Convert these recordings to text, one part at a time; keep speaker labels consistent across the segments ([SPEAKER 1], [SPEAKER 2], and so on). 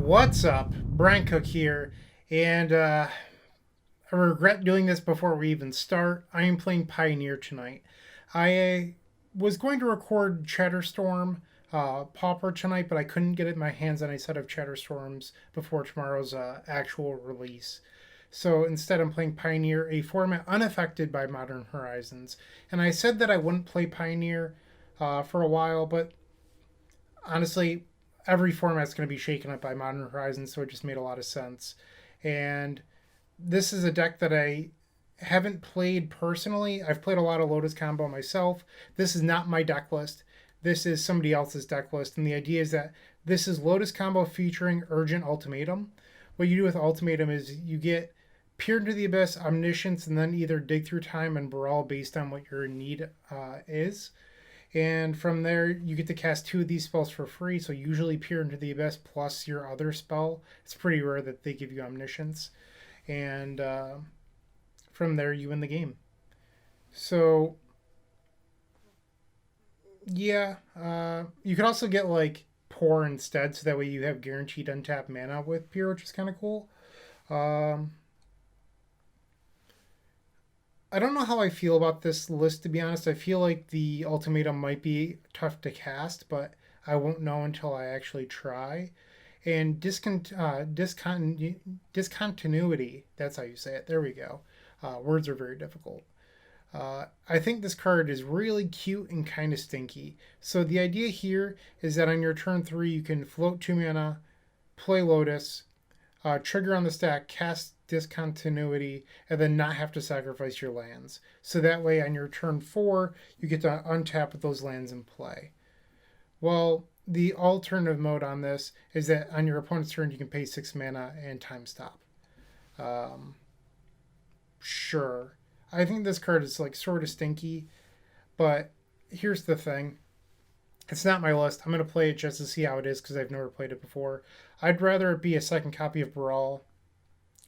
[SPEAKER 1] What's up? Bryant Cook here, and I regret doing this before we even start. I am playing Pioneer tonight. I was going to record Chatterstorm Pauper tonight, but I couldn't get my hands on a set of Chatterstorms before tomorrow's actual release. So instead, I'm playing Pioneer, a format unaffected by Modern Horizons. And I said that I wouldn't play Pioneer for a while, but honestly, every format's going to be shaken up by Modern Horizons, so it just made a lot of sense. And this is a deck that I haven't played personally. I've played a lot of Lotus Combo myself. This is not my deck list. This is somebody else's deck list. And the idea is that this is Lotus Combo featuring Emergent Ultimatum. What you do with Ultimatum is you get Peer into the Abyss, Omniscience, and then either Dig Through Time and Baral based on what your need is. And from there, you get to cast two of these spells for free. So usually Peer into the Abyss plus your other spell. It's pretty rare that they give you Omniscience. And from there, you win the game. So, yeah. You could also get like Pore instead. So that way you have guaranteed untap mana with Peer, which is kind of cool. Um, I don't know how I feel about this list, to be honest. I feel like the ultimatum might be tough to cast, but I won't know until I actually try. And discontinuity, that's how you say it. There we go. Words are very difficult. I think this card is really cute and kind of stinky. So the idea here is that on your turn 3, you can float 2 mana, play Lotus, trigger on the stack, cast discontinuity, and then not have to sacrifice your lands. So that way on your turn 4, you get to untap those lands and play. Well, the alternative mode on this is that on your opponent's turn, you can pay 6 mana and time stop. Um, sure. I think this card is like sort of stinky, but here's the thing. It's not my list. I'm going to play it just to see how it is because I've never played it before. I'd rather it be a second copy of Baral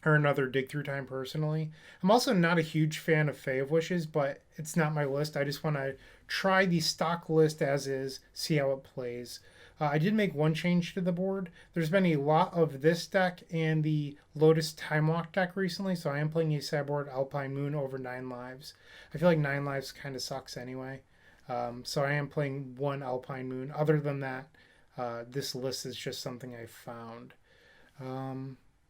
[SPEAKER 1] or another Dig Through Time personally. I'm also not a huge fan of Fae of Wishes, but it's not my list. I just want to try the stock list as is, see how it plays. I did make one change to the board. There's been a lot of this deck and the Lotus Time Walk deck recently, so I am playing a sideboard Alpine Moon over 9 lives. I feel like 9 lives kind of sucks anyway. So I am playing one Alpine Moon. Other than that, this list is just something I found.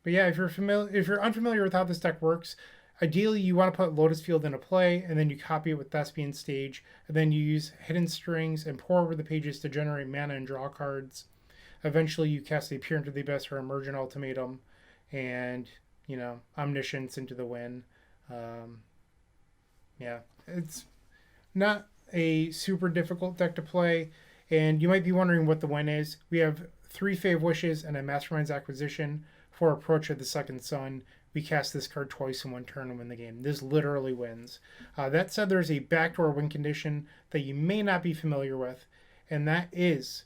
[SPEAKER 1] But yeah, if you're unfamiliar with how this deck works, ideally you want to put Lotus Field into play, and then you copy it with Thespian Stage, and then you use Hidden Strings and Pore Over the Pages to generate mana and draw cards. Eventually, you cast a Peer into the Abyss or Emergent Ultimatum, and Omniscience into the win. Um, yeah, it's not a super difficult deck to play. And you might be wondering what the win is. We have 3 Fae of Wishes and a Mastermind's Acquisition for Approach of the Second Sun. We cast this card twice in one turn and win the game. This literally wins. That said, there's a backdoor win condition that you may not be familiar with, and that is,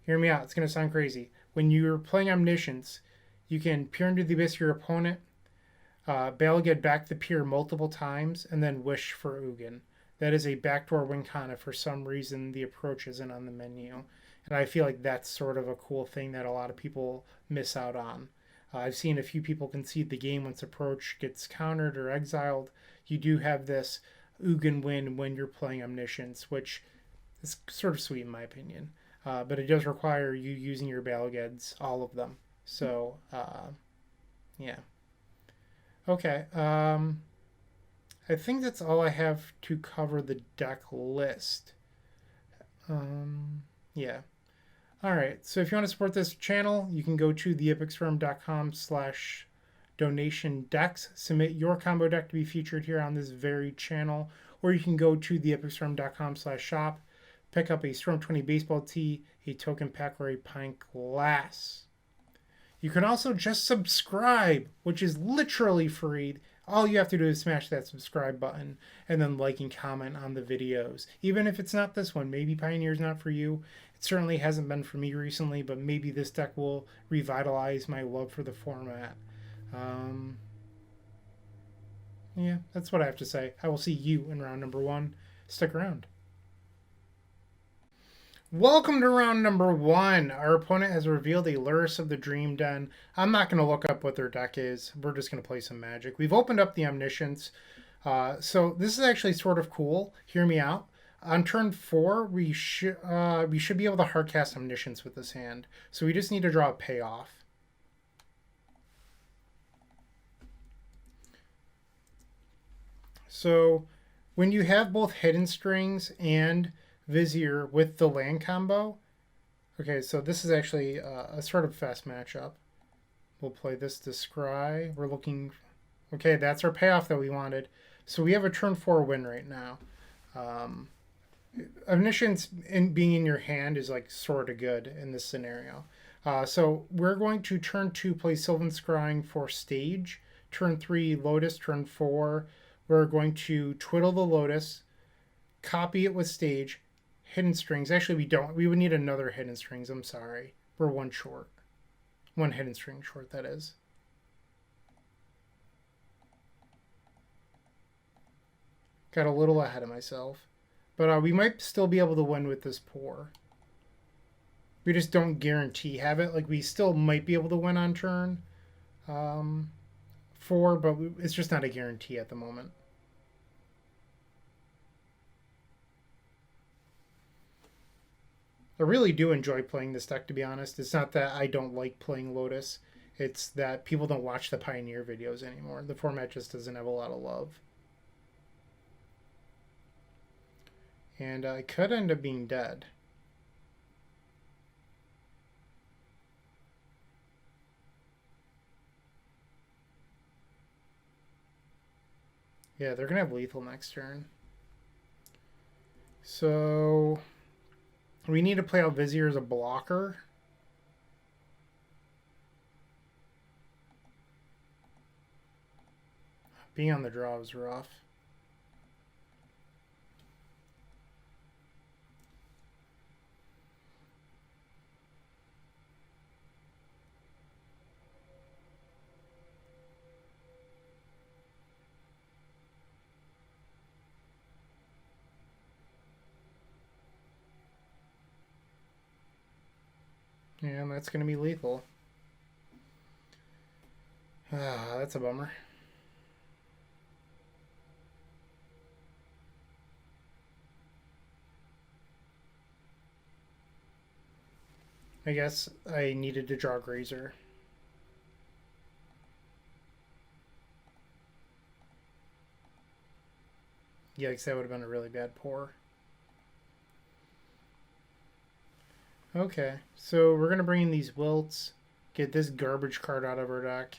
[SPEAKER 1] hear me out, it's going to sound crazy. When you're playing Omniscience, you can peer into the abyss of your opponent, Balagad back the peer multiple times, and then wish for Ugin. That is a backdoor win con if for some reason the approach isn't on the menu. And I feel like that's sort of a cool thing that a lot of people miss out on. I've seen a few people concede the game once approach gets countered or exiled. You do have this Ugin win when you're playing Omniscience, which is sort of sweet in my opinion. But it does require you using your Balagads, all of them. So, yeah. Okay. I think that's all I have to cover the deck list. Yeah. All right. So if you want to support this channel, you can go to theepicstrom.com/donation decks. Submit your combo deck to be featured here on this very channel. Or you can go to theepicstrom.com/shop. Pick up a Storm 20 baseball tee, a token pack, or a pint glass. You can also just subscribe, which is literally free. All you have to do is smash that subscribe button and then like and comment on the videos. Even if it's not this one, maybe Pioneer's not for you. It certainly hasn't been for me recently, but maybe this deck will revitalize my love for the format. Yeah, that's what I have to say. I will see you in round number 1. Stick around. Welcome to round number one. Our opponent has revealed a Lurrus of the Dream Den. I'm not going to look up what their deck is. We're just going to play some Magic. We've opened up the Omniscience. So this is actually sort of cool. Hear me out. On turn 4, we should be able to hardcast Omniscience with this hand. So we just need to draw a payoff. So when you have both Hidden Strings and Vizier with the land combo. Okay, so this is actually a sort of fast matchup. We'll play this to scry. We're looking... Okay, that's our payoff that we wanted. So we have a turn 4 win right now. Omniscience being in your hand is like sort of good in this scenario. So we're going to turn 2 play Sylvan Scrying for stage. Turn 3 Lotus. Turn 4 we're going to twiddle the Lotus, copy it with stage, Hidden Strings. Actually, we don't. We would need another Hidden Strings. I'm sorry. We're one short. One Hidden String short, that is. Got a little ahead of myself. But we might still be able to win with this Pore. We just don't guarantee have it. Like, we still might be able to win on turn 4, but it's just not a guarantee at the moment. I really do enjoy playing this deck, to be honest. It's not that I don't like playing Lotus. It's that people don't watch the Pioneer videos anymore. The format just doesn't have a lot of love. And I could end up being dead. Yeah, they're going to have lethal next turn. So we need to play out Vizier as a blocker. Being on the draw is rough. And that's going to be lethal. Ah, that's a bummer. I guess I needed to draw Grazer. Yikes, that would have been a really bad Pore. Okay, so we're going to bring in these Wilts, get this garbage card out of our deck.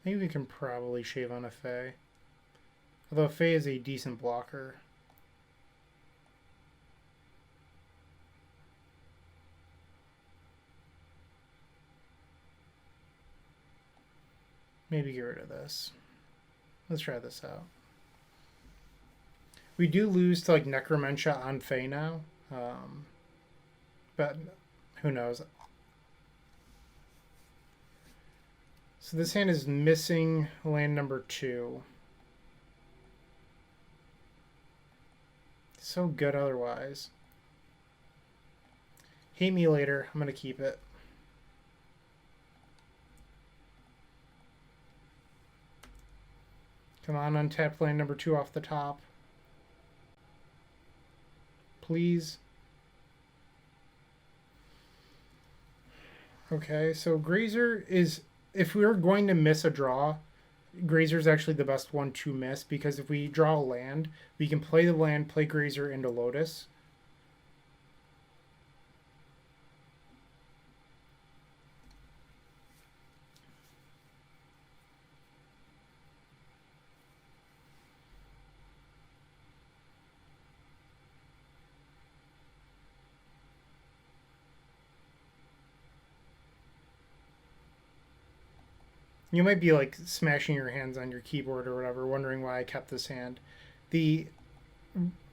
[SPEAKER 1] Maybe we can probably shave on a Fae. Although Fae is a decent blocker. Maybe get rid of this. Let's try this out. We do lose to like Necromentia on Fae now. But who knows. So this hand is missing land number 2. So good otherwise. Hate me later. I'm going to keep it. Come on, untap land number 2 off the top. Please. Okay, so Grazer is... If we were going to miss a draw, Grazer is actually the best one to miss, because if we draw a land, we can play the land, play Grazer into Lotus. You might be like smashing your hands on your keyboard or whatever, wondering why I kept this hand. The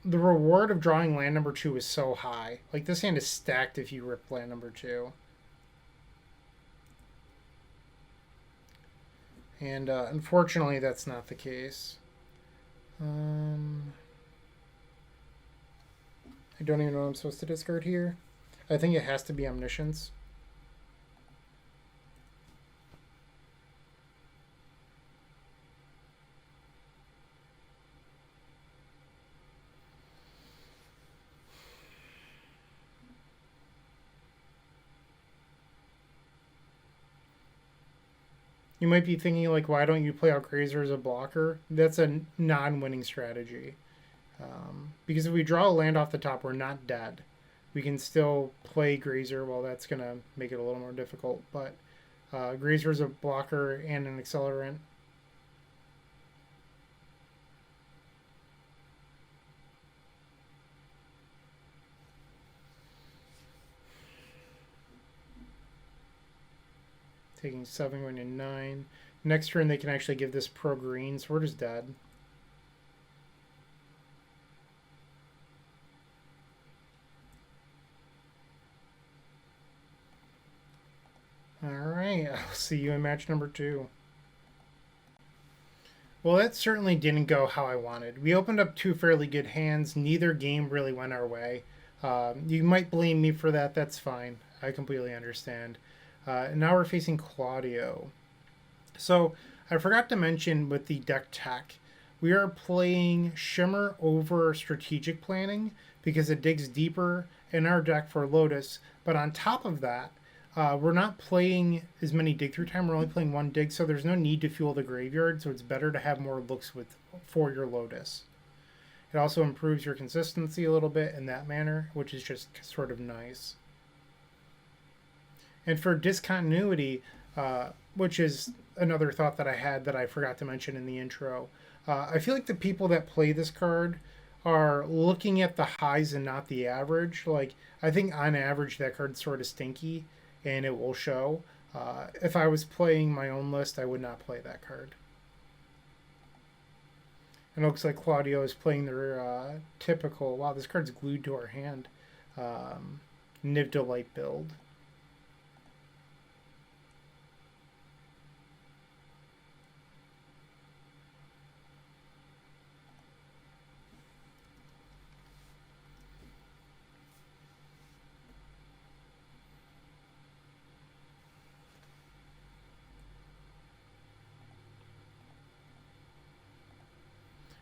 [SPEAKER 1] reward of drawing land number 2 is so high. Like, this hand is stacked if you rip land number 2. And unfortunately, that's not the case. I don't even know what I'm supposed to discard here. I think it has to be Omniscience. You might be thinking, like, why don't you play out Grazer as a blocker? That's a non-winning strategy. Because if we draw a land off the top, we're not dead. We can still play Grazer. Well, that's going to make it a little more difficult. But Grazer is a blocker and an accelerant. Taking 7, going to 9. Next turn, they can actually give this pro green, so we're just dead. Alright, I'll see you in match number 2. Well, that certainly didn't go how I wanted. We opened up 2 fairly good hands. Neither game really went our way. You might blame me for that. That's fine. I completely understand. And now we're facing Claudio. So I forgot to mention with the deck tech, we are playing Shimmer over Strategic Planning because it digs deeper in our deck for Lotus. But on top of that, we're not playing as many dig through time. We're only playing 1 dig, so there's no need to fuel the graveyard. So it's better to have more looks for your Lotus. It also improves your consistency a little bit in that manner, which is just sort of nice. And for discontinuity, which is another thought that I had that I forgot to mention in the intro, I feel like the people that play this card are looking at the highs and not the average. Like, I think on average that card's sort of stinky, and it will show. If I was playing my own list, I would not play that card. And it looks like Claudio is playing their typical, wow, this card's glued to our hand, Nivdolite build.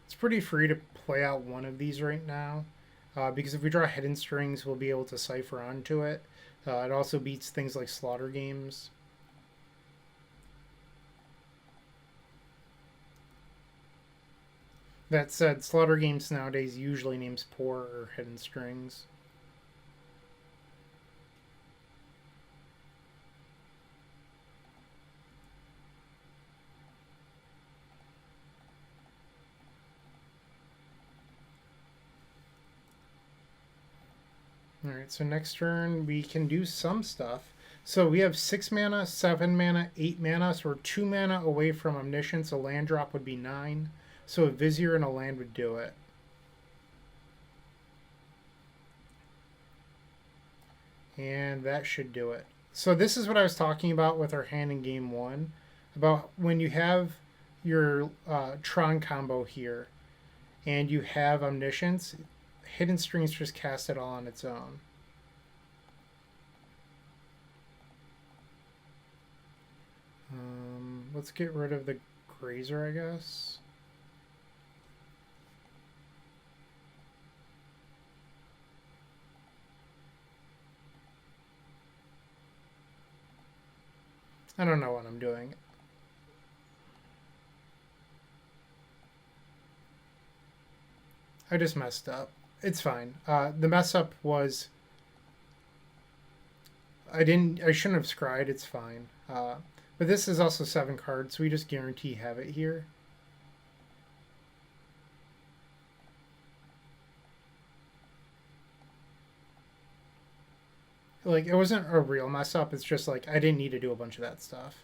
[SPEAKER 1] It's pretty free to play out one of these right now, because if we draw Hidden Strings, we'll be able to cipher onto it. It also beats things like Slaughter Games. That said, Slaughter Games nowadays usually names Pore or Hidden Strings. Alright, so next turn we can do some stuff. So we have 6 mana, 7 mana, 8 mana, so we're 2 mana away from Omniscience. A land drop would be 9. So a Vizier and a land would do it. And that should do it. So this is what I was talking about with our hand in game 1. About when you have your Tron combo here and you have Omniscience, Hidden Strings just cast it all on its own. Let's get rid of the Grazer, I guess. I don't know what I'm doing. I just messed up. It's fine. The mess up was I shouldn't have scryed. It's fine. But this is also 7 cards, so we just guarantee have it here. Like, it wasn't a real mess up. It's just like I didn't need to do a bunch of that stuff.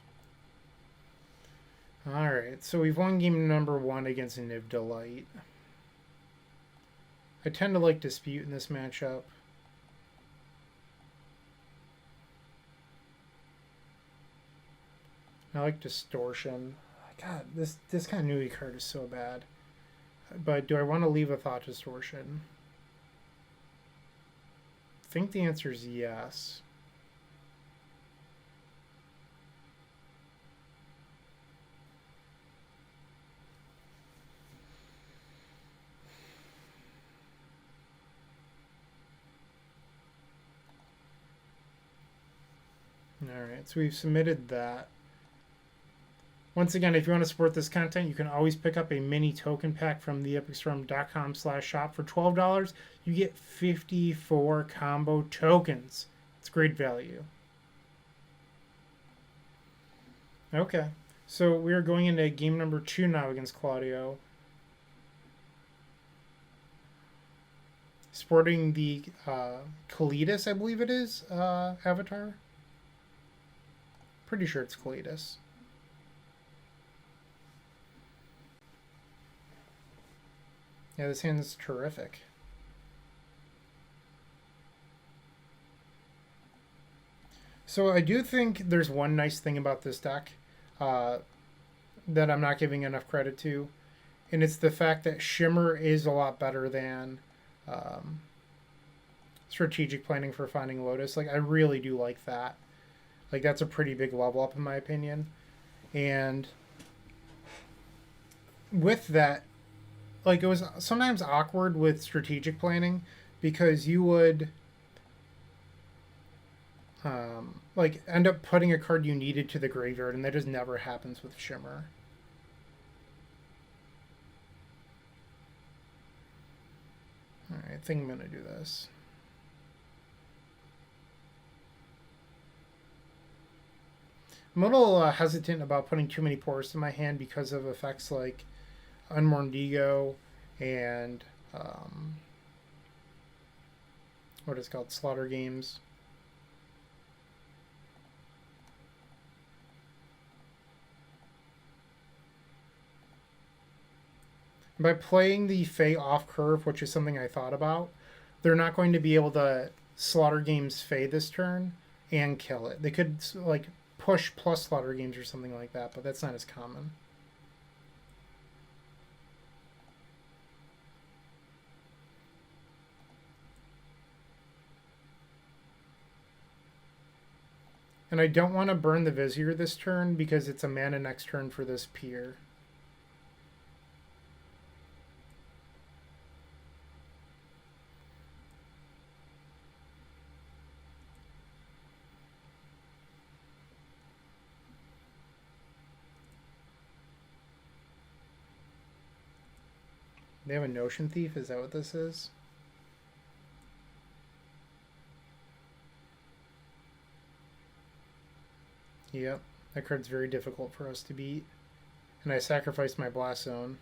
[SPEAKER 1] Alright, so we've won game number 1 against Nivdolite. I tend to like Dispute in this matchup. I like Distortion. God, this continuity card is so bad. But do I want to leave a Thought Distortion? I think the answer is yes. Alright, so we've submitted that. Once again, if you want to support this content, you can always pick up a mini token pack from theepicstorm.com/shop for $12. You get 54 combo tokens. It's great value. Okay, so we are going into game number 2 now against Claudio. Sporting the Kalidas, I believe it is, avatar. Pretty sure it's Kalidas. Yeah, this hand is terrific. So I do think there's one nice thing about this deck that I'm not giving enough credit to, and it's the fact that Shimmer is a lot better than strategic planning for finding Lotus. Like, I really do like that. Like, that's a pretty big level up in my opinion. And with that, like, it was sometimes awkward with strategic planning because you would like end up putting a card you needed to the graveyard, and that just never happens with Shimmer. Alright, I think I'm going to do this. I'm a little hesitant about putting too many pores in my hand because of effects like Unmourned Ego and what is it called? Slaughter Games. By playing the Fae off curve, which is something I thought about, they're not going to be able to Slaughter Games Fae this turn and kill it. They could like push plus Slaughter Games or something like that, but that's not as common. And I don't want to burn the Vizier this turn because it's a mana next turn for this Pier. They have a Notion Thief? Is that what this is? Yep, that card's very difficult for us to beat. And I sacrificed my Blast Zone.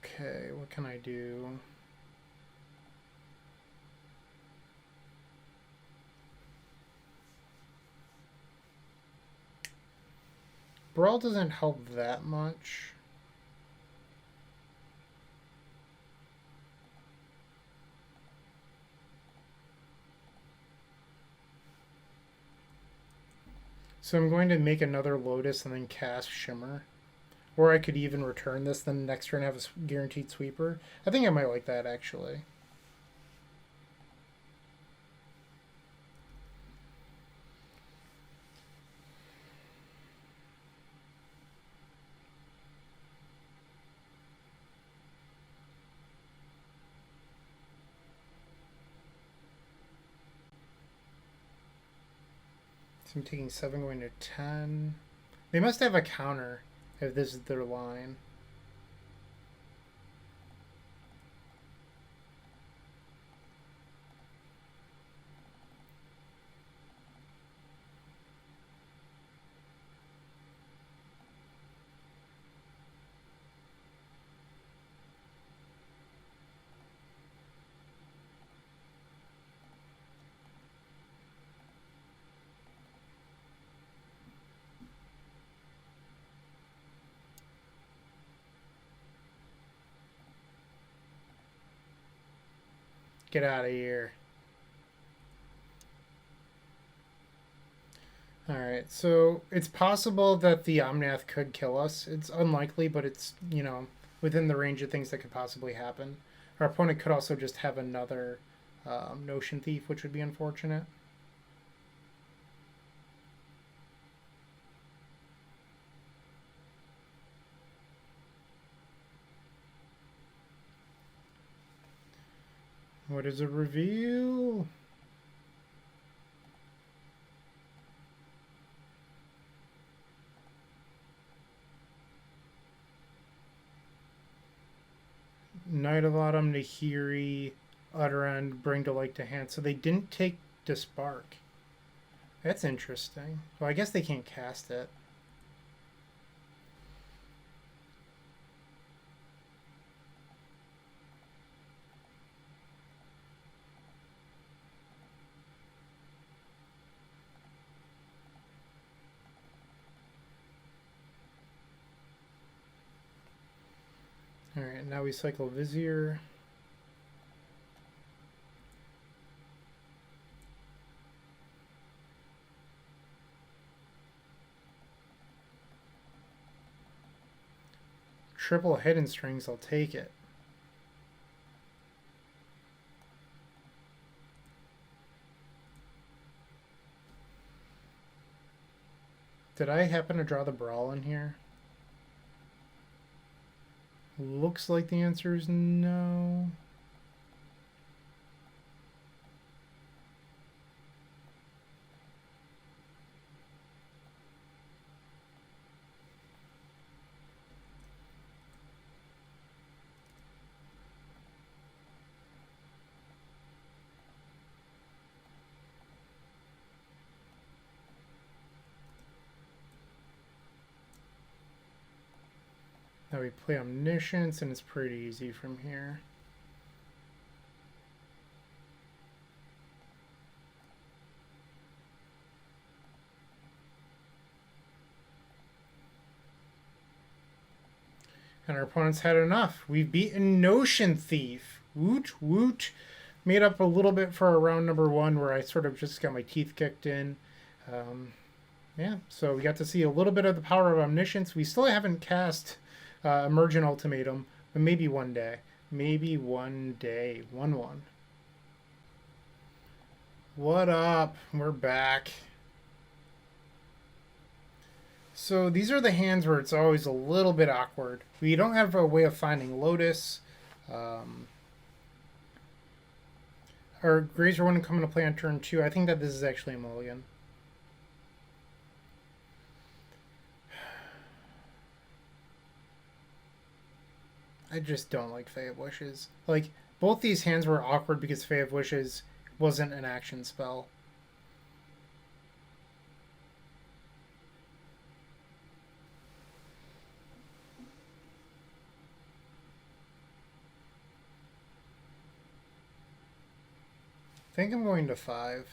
[SPEAKER 1] Okay, what can I do? Baral doesn't help that much. So I'm going to make another Lotus and then cast Shimmer. Or I could even return this, then next turn have a guaranteed sweeper. I think I might like that, actually. So I'm taking 7 going to 10. They must have a counter if this is their line. Get out of here. Alright, so it's possible that the Omnath could kill us. It's unlikely, but it's, you know, within the range of things that could possibly happen. Our opponent could also just have another Notion Thief, which would be unfortunate. What is a reveal? Knight of Autumn, Nahiri, Utterend, Bring to Light to Hand. So they didn't take Disbark. That's interesting. Well, I guess they can't cast it. Alright, now we cycle Vizier. Triple Hidden Strings, I'll take it. Did I happen to draw the Baral in here? Looks like the answer is no. Now we play Omniscience, and it's pretty easy from here. And our opponents had enough. We've beaten Notion Thief. Woot, woot. Made up a little bit for round number 1 where I sort of just got my teeth kicked in. Yeah, so we got to see a little bit of the power of Omniscience. We still haven't cast Emergent Ultimatum, but maybe one day. Maybe one day. 1-1. What up? We're back. So these are the hands where it's always a little bit awkward. We don't have a way of finding Lotus. Our Grazer wouldn't come into play on turn 2. I think that this is actually a mulligan. I just don't like Fae of Wishes. Like, both these hands were awkward because Fae of Wishes wasn't an action spell. I think I'm going to 5.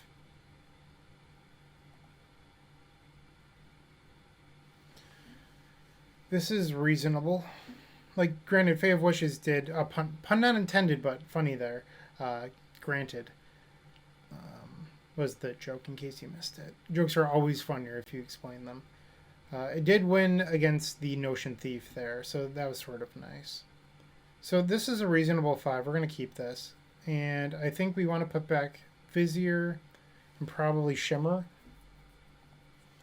[SPEAKER 1] This is reasonable. Like, granted, Fae of Wishes did a pun not intended, but funny there. Granted, was the joke in case you missed it. Jokes are always funnier if you explain them. It did win against the Notion Thief there, so that was sort of nice. So this is a reasonable 5. We're going to keep this. And I think we want to put back Vizier and probably Shimmer.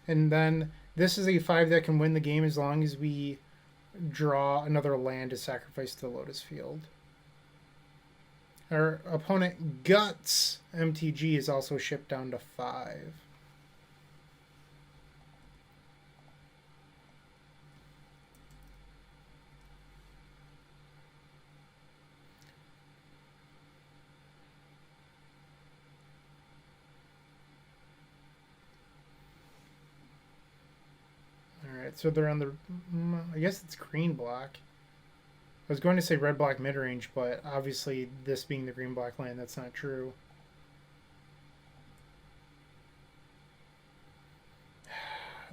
[SPEAKER 1] And then this is a 5 that can win the game as long as we draw another land to sacrifice to the Lotus Field. Our opponent Guts MTG is also shipped down to 5. Alright, so they're on the... I guess it's green black. I was going to say red black mid range, but obviously this being the green black land, that's not true.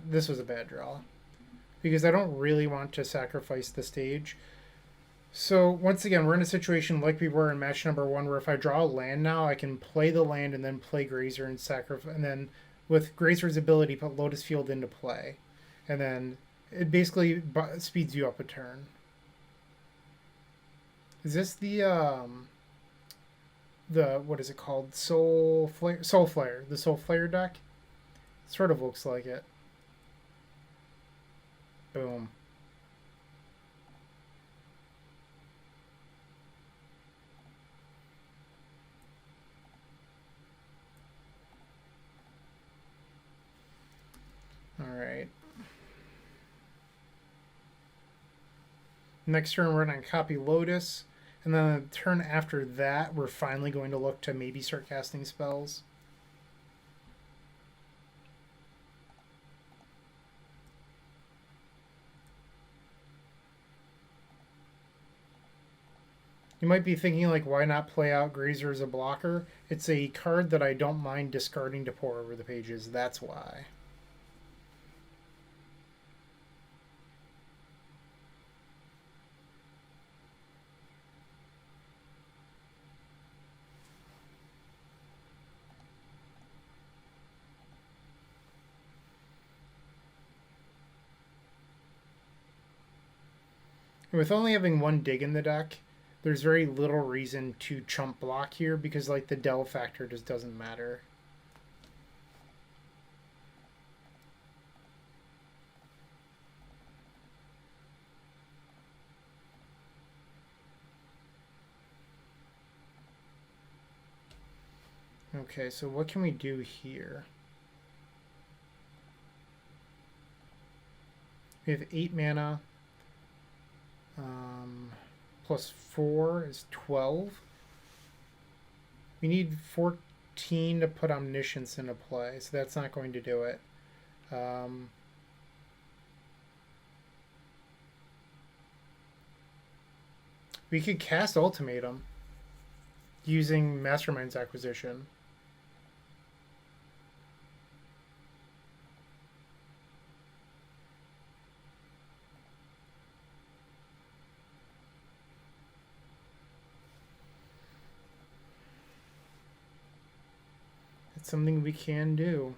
[SPEAKER 1] This was a bad draw because I don't really want to sacrifice the stage. So once again, we're in a situation like we were in match number one, where if I draw a land now, I can play the land and then play Grazer and sacrifice, and then with Grazer's ability, put Lotus Field into play, and then it basically speeds you up a turn. Is this the what is it called? Soul Flare, the Soul Flare deck? It sort of looks like it. Boom. All right. Next turn, we're going to copy Lotus. And then the turn after that, we're finally going to look to maybe start casting spells. You might be thinking, like, why not play out Grazer as a blocker? It's a card that I don't mind discarding to Pore Over the Pages. That's why. With only having one dig in the deck, there's very little reason to chump block here because, like, the delve factor just doesn't matter. Okay, so what can we do here? We have 8 mana. Plus 4 is 12. We need 14 to put Omniscience into play, so that's not going to do it. We could cast Ultimatum using Mastermind's acquisition. It's something we can do.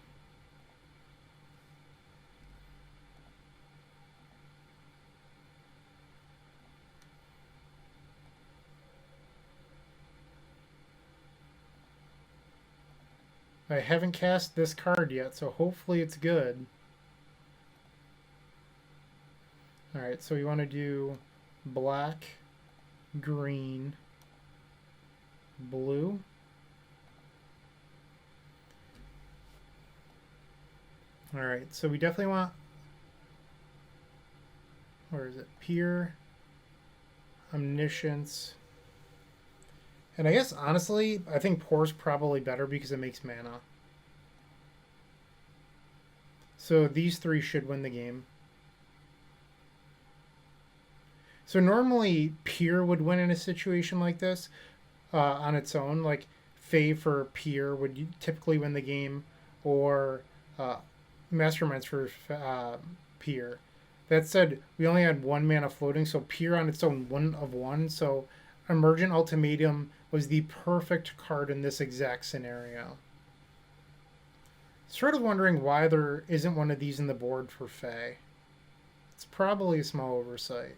[SPEAKER 1] I haven't cast this card yet, so hopefully it's good. Alright, so we want to do black, green, blue. Alright, so we definitely want... Where is it? Peer, Omniscience. And I guess, honestly, I think Pore's probably better because it makes mana. So these three should win the game. So normally, Peer would win in a situation like this on its own. Like, Fae for Peer would typically win the game, or Masterminds for Peer. That said, we only had 1 mana floating, so Peer on its own, 1 of 1. So Emergent Ultimatum was the perfect card in this exact scenario. Sort of wondering why there isn't one of these in the board for Fae. It's probably a small oversight.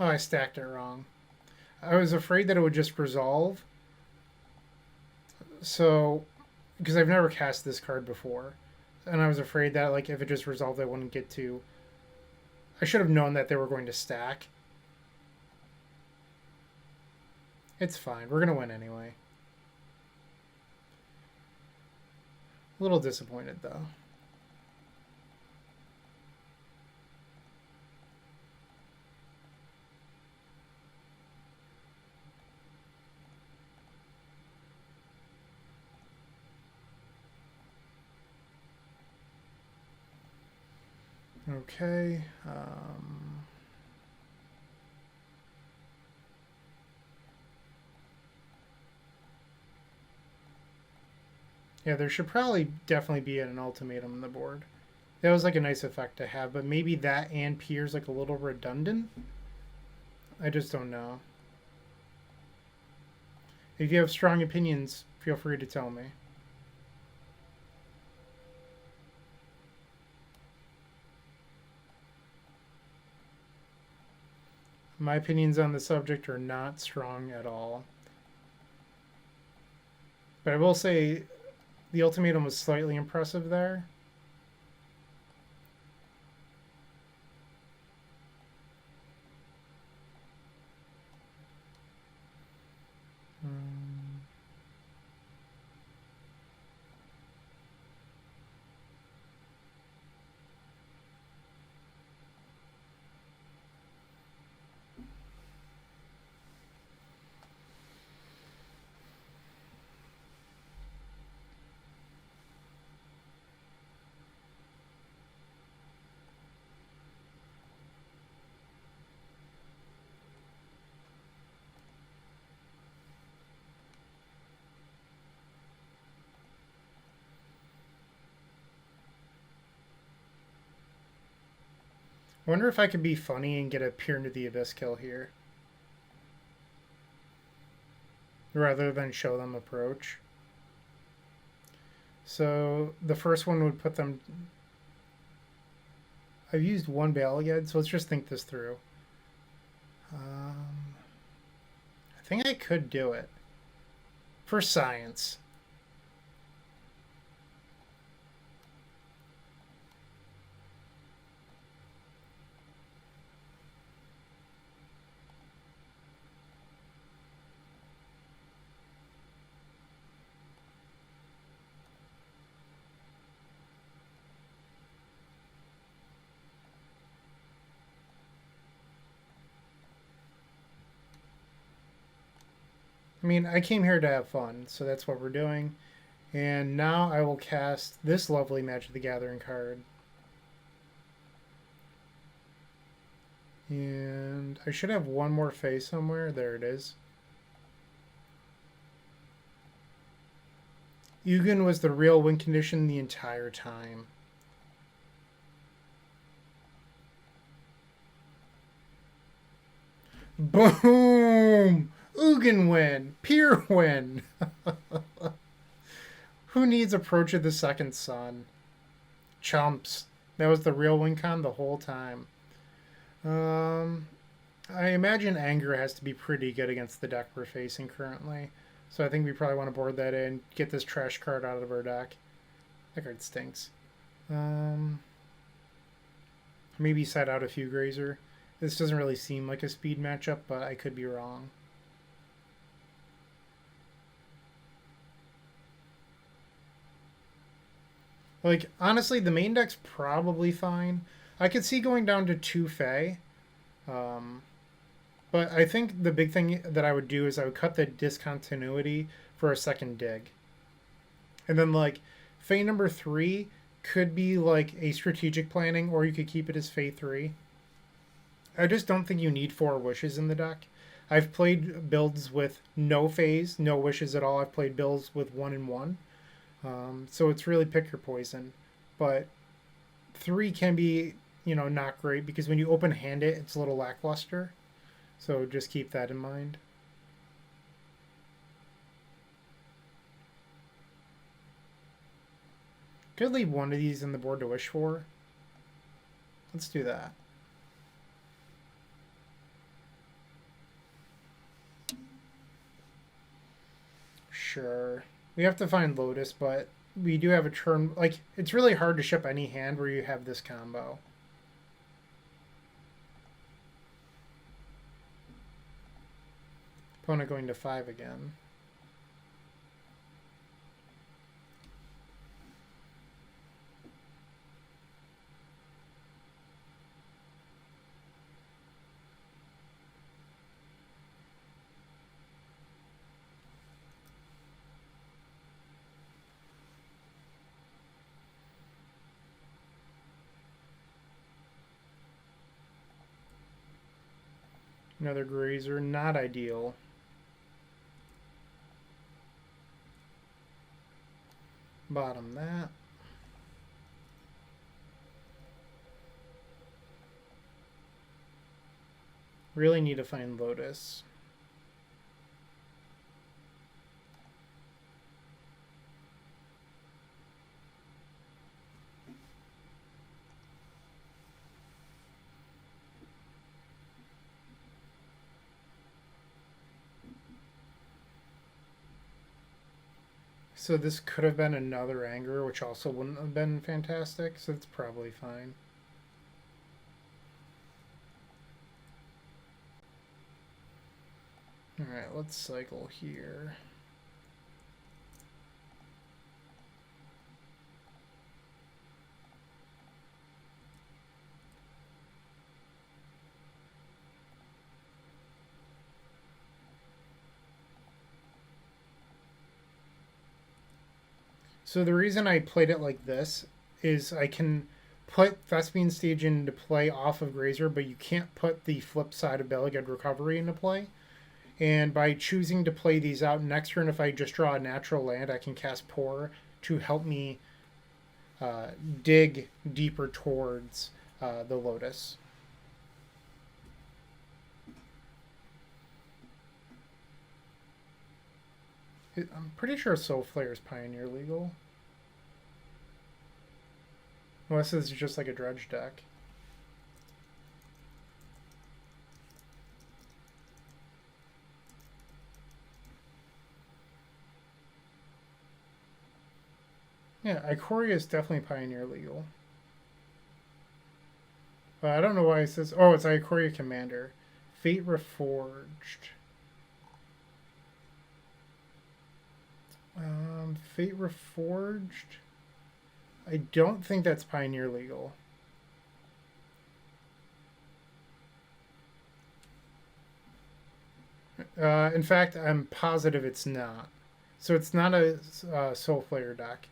[SPEAKER 1] Oh, I stacked it wrong. I was afraid that it would just resolve. So, because I've never cast this card before. And I was afraid that, like, if it just resolved, I wouldn't get to... I should have known that they were going to stack. It's fine. We're going to win anyway. A little disappointed, though. Okay. Yeah, there should probably definitely be an ultimatum on the board. That was like a nice effect to have, but maybe that and Pier's like a little redundant? I just don't know. If you have strong opinions, feel free to tell me. My opinions on the subject are not strong at all. But I will say the ultimatum was slightly impressive there. I wonder if I could be funny and get a Peer into the Abyss kill here. Rather than show them approach. So the first one would put them... I've used one Baral yet, so let's just think this through. I think I could do it. For science. I mean, I came here to have fun, so that's what we're doing. And now I will cast this lovely Magic the Gathering card. And I should have one more Fae somewhere. There it is. Ugin was the real win condition the entire time. Boom! Ugin win! Peer win! Who needs Approach of the Second Sun? Chumps. That was the real win con the whole time. I imagine Anger has to be pretty good against the deck we're facing currently. So I think we probably want to board that in, get this trash card out of our deck. That card stinks. Maybe side out a few Grazer. This doesn't really seem like a speed matchup, but I could be wrong. Like, honestly, the main deck's probably fine. I could see going down to 2 Fae. But I think the big thing that I would do is I would cut the discontinuity for a second dig. And then, like, Fae number 3 could be, like, a strategic planning, or you could keep it as Fae 3. I just don't think you need 4 wishes in the deck. I've played builds with no Faes, no wishes at all. I've played builds with 1 and 1. So it's really pick your poison. But 3 can be, not great, because when you open hand it, it's a little lackluster. So just keep that in mind. Could leave one of these in the board to wish for. Let's do that. Sure. We have to find Lotus, but we do have a turn. Like, it's really hard to ship any hand where you have this combo. Opponent going to 5 again. Another Grazer, not ideal. Bottom that. Really need to find Lotus. So this could have been another anger, which also wouldn't have been fantastic, so it's probably fine. Alright, let's cycle here. So the reason I played it like this is I can put Thespian Stage into play off of Grazer, but you can't put the flip side of Beliged Recovery into play. And by choosing to play these out next turn, if I just draw a natural land, I can cast Pore to help me dig deeper towards the Lotus. I'm pretty sure Soul Flare is Pioneer legal. Unless this is just like a Dredge deck. Yeah, Ikoria is definitely Pioneer legal. I don't know why it says... Oh, it's Ikoria Commander. Fate Reforged. Fate Reforged. I don't think that's Pioneer legal. In fact, I'm positive it's not. So it's not a Soul Flare deck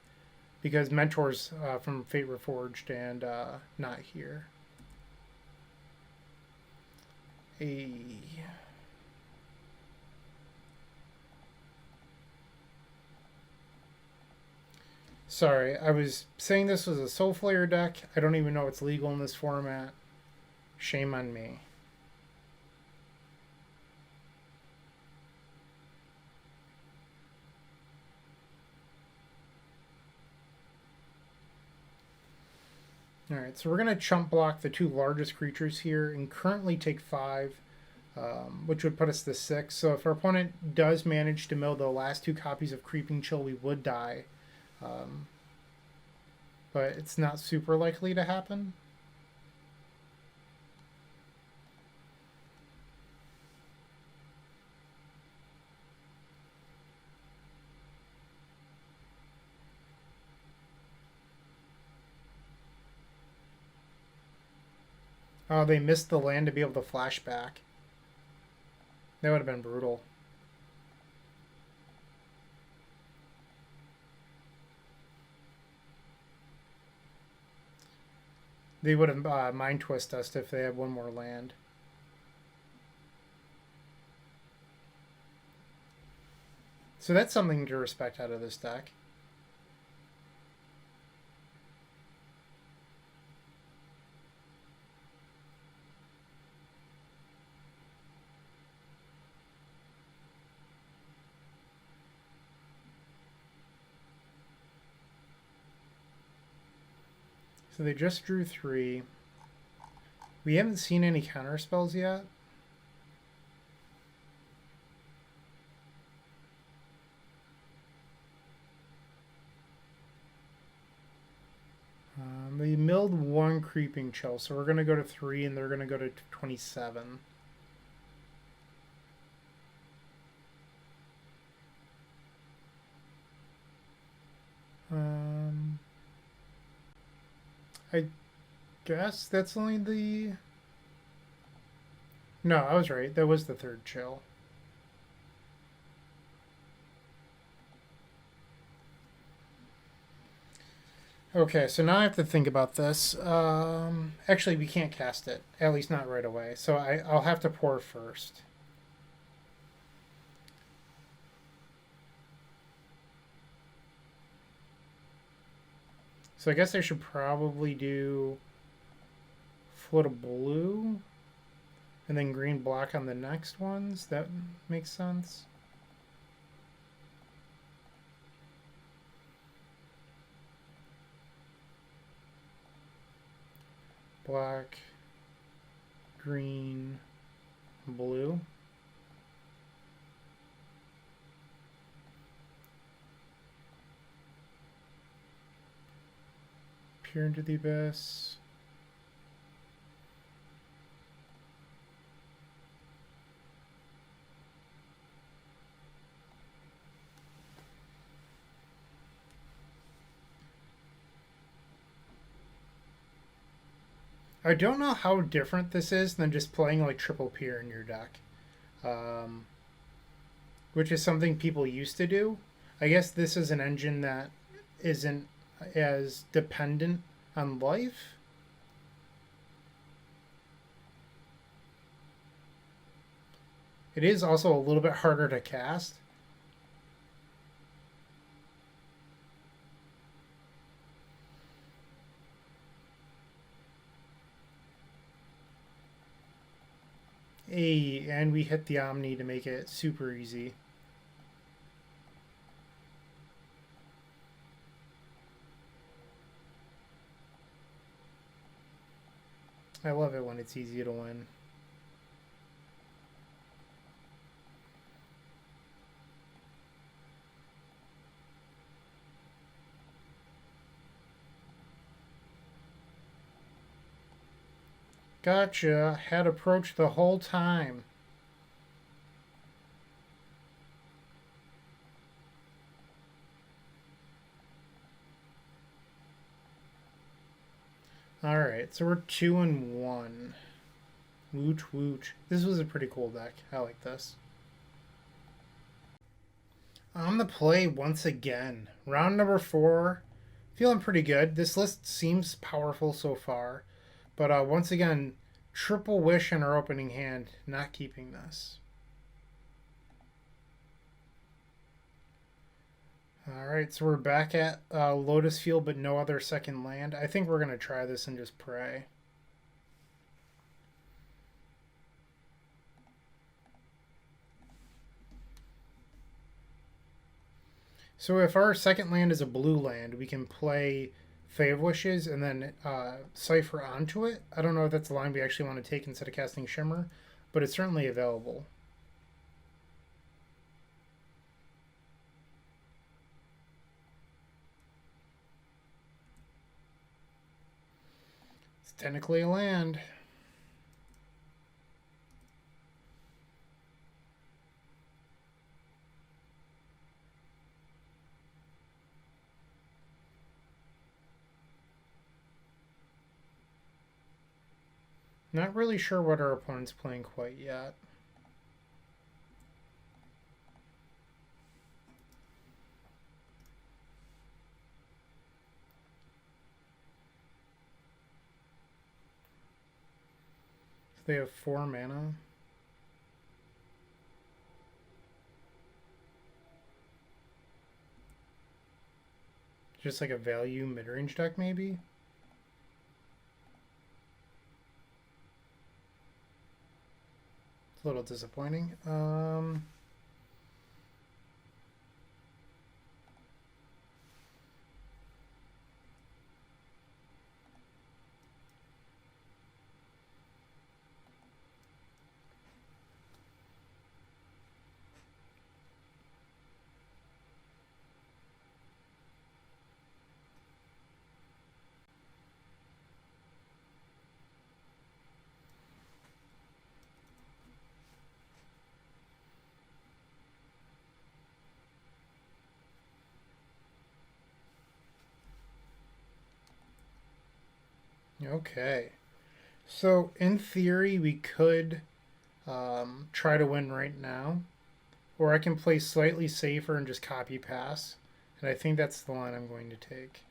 [SPEAKER 1] because Mentor's from Fate Reforged and not here. Sorry, I was saying this was a Soul Flare deck. I don't even know it's legal in this format. Shame on me. Alright, so we're going to chump block the two largest creatures here and currently take 5, which would put us to 6. So if our opponent does manage to mill the last 2 copies of Creeping Chill, we would die. But it's not super likely to happen. Oh, they missed the land to be able to flash back. That would have been brutal. They would have Mind Twist us if they had one more land. So that's something to respect out of this deck. So they just drew 3. We haven't seen any counter spells yet. They milled 1 Creeping Chill, so we're going to go to 3 and they're going to go to 27. I guess that's only the... No, I was right. That was the 3rd chill. Okay, so now I have to think about this. Actually, we can't cast it. At least not right away. So I'll have to pour first. So I guess I should probably do float a blue and then green black on the next ones. That makes sense. Black, green, blue. Peer into the abyss. I don't know how different this is than just playing like triple peer in your deck, which is something people used to do. I guess this is an engine that isn't as dependent on life. It is also a little bit harder to cast. Hey, and we hit the Omni to make it super easy. I love it when it's easy to win. Gotcha. Had approached the whole time. Alright, so we're 2-1. Wooch wooch. This was a pretty cool deck. I like this. On the play once again. Round number 4. Feeling pretty good. This list seems powerful so far. But once again, triple wish in our opening hand, not keeping this. Alright, so we're back at Lotus Field, but no other second land. I think we're going to try this and just pray. So if our second land is a blue land, we can play Fae of Wishes and then Cipher onto it. I don't know if that's the line we actually want to take instead of casting Shimmer, but it's certainly available. It's technically a land. Not really sure what our opponent's playing quite yet. They have 4 mana. Just like a value mid-range deck, maybe? It's a little disappointing. Okay. So, in theory, we could try to win right now. Or I can play slightly safer and just copy pass. And I think that's the line I'm going to take.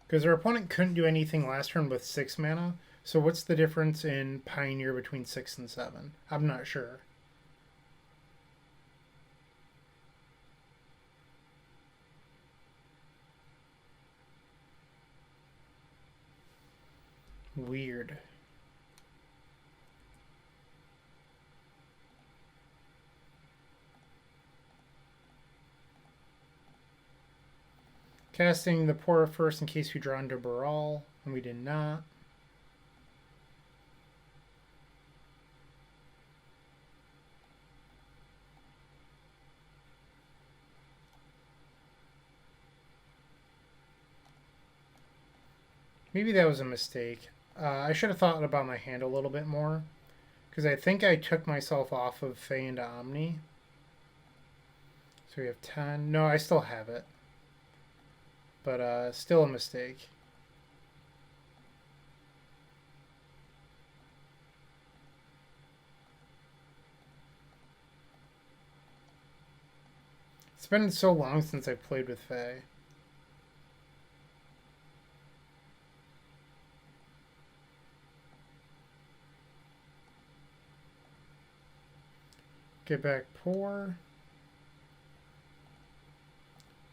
[SPEAKER 1] Because our opponent couldn't do anything last turn with 6 mana. So what's the difference in Pioneer between 6 and 7? I'm not sure. Weird. Casting the Pore first in case we draw into Baral, and we did not. Maybe that was a mistake. I should have thought about my hand a little bit more, because I think I took myself off of Fae into Omni. So we have 10. No, I still have it. But still a mistake. It's been so long since I played with Fae. Get back Pore.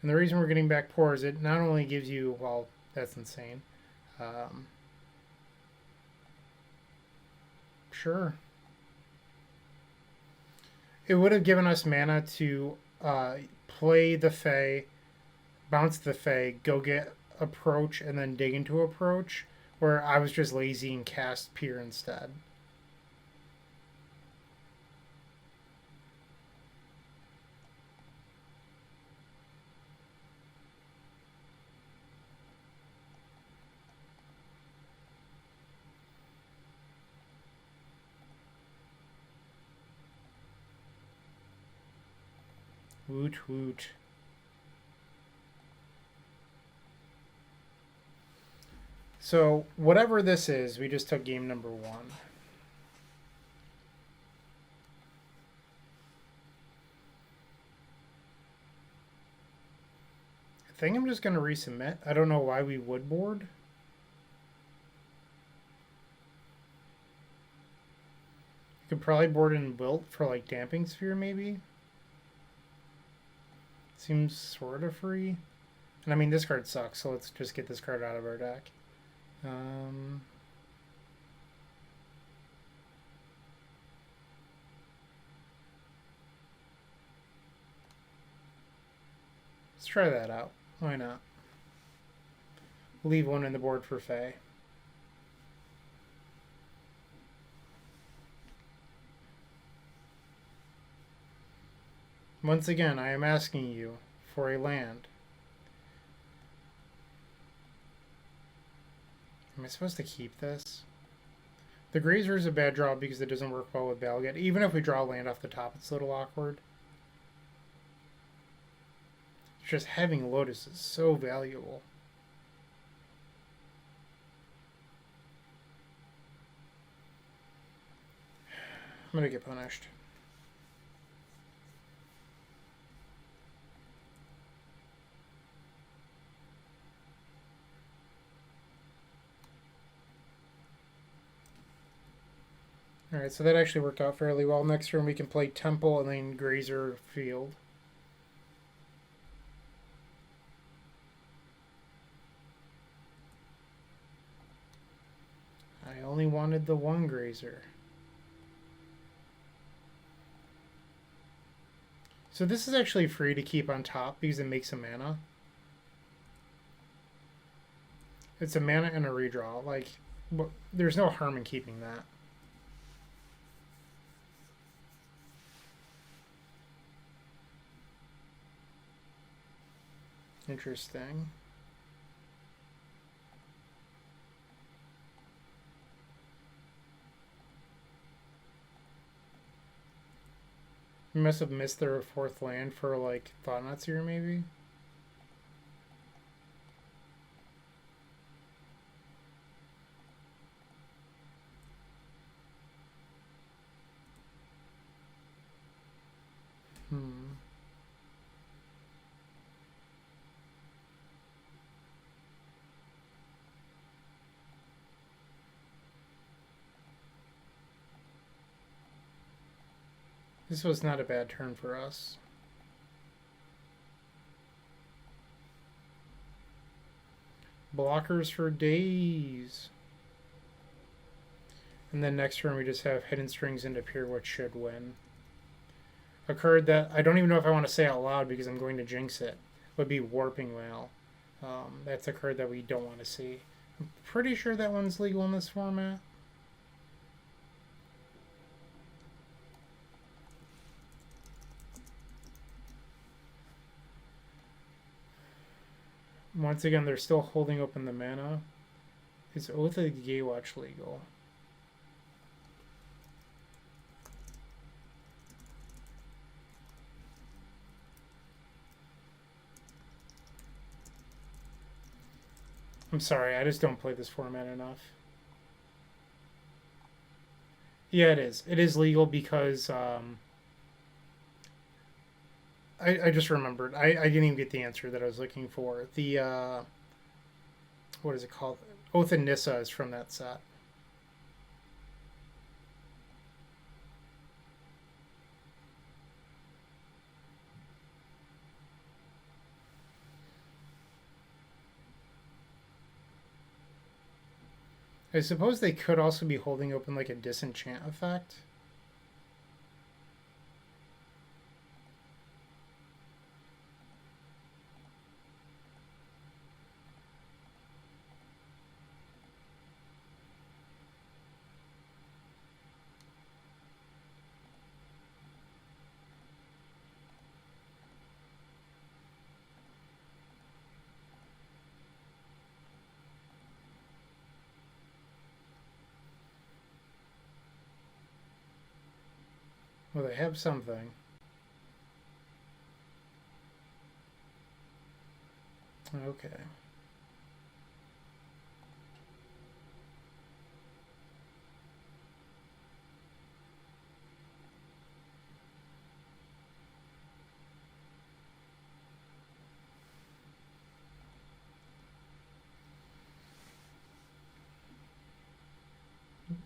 [SPEAKER 1] And the reason we're getting back Pore is it not only gives you, well, that's insane. Sure. It would have given us mana to play the Fae, bounce the Fae, go get Approach, and then dig into Approach, where I was just lazy and cast Pier instead. Woot woot. So, whatever this is, we just took game number 1. I think I'm just going to resubmit. I don't know why we would board. You could probably board in Wilt for like Damping Sphere, maybe. Seems sort of free. And I mean, this card sucks, so let's just get this card out of our deck. Let's try that out. Why not? Leave one in the board for Fae. Once again, I am asking you for a land. Am I supposed to keep this? The Grazer is a bad draw because it doesn't work well with Balgat. Even if we draw land off the top, it's a little awkward. It's just having Lotus is so valuable. I'm gonna get punished. Alright, so that actually worked out fairly well. Next turn we can play Temple and then Grazer Field. I only wanted the one Grazer. So this is actually free to keep on top because it makes a mana. It's a mana and a redraw. Like, there's no harm in keeping that. Interesting. We must have missed their 4th land for like Thought-Knot here, maybe. This was not a bad turn for us. Blockers for days. And then next turn we just have Hidden Strings into Pier, which should win. A card that I don't even know if I want to say out loud because I'm going to jinx it would be Warping Wail. That's a card that we don't want to see. I'm pretty sure that one's legal in this format. Once again, they're still holding open the mana. Is Oath of the Gatewatch legal? I'm sorry, I just don't play this format enough. Yeah, it is. It is legal because I just remembered. I didn't even get the answer that I was looking for. The what is it called? Oath of Nissa is from that set. I suppose they could also be holding open like a disenchant effect. Well, they have something. Okay.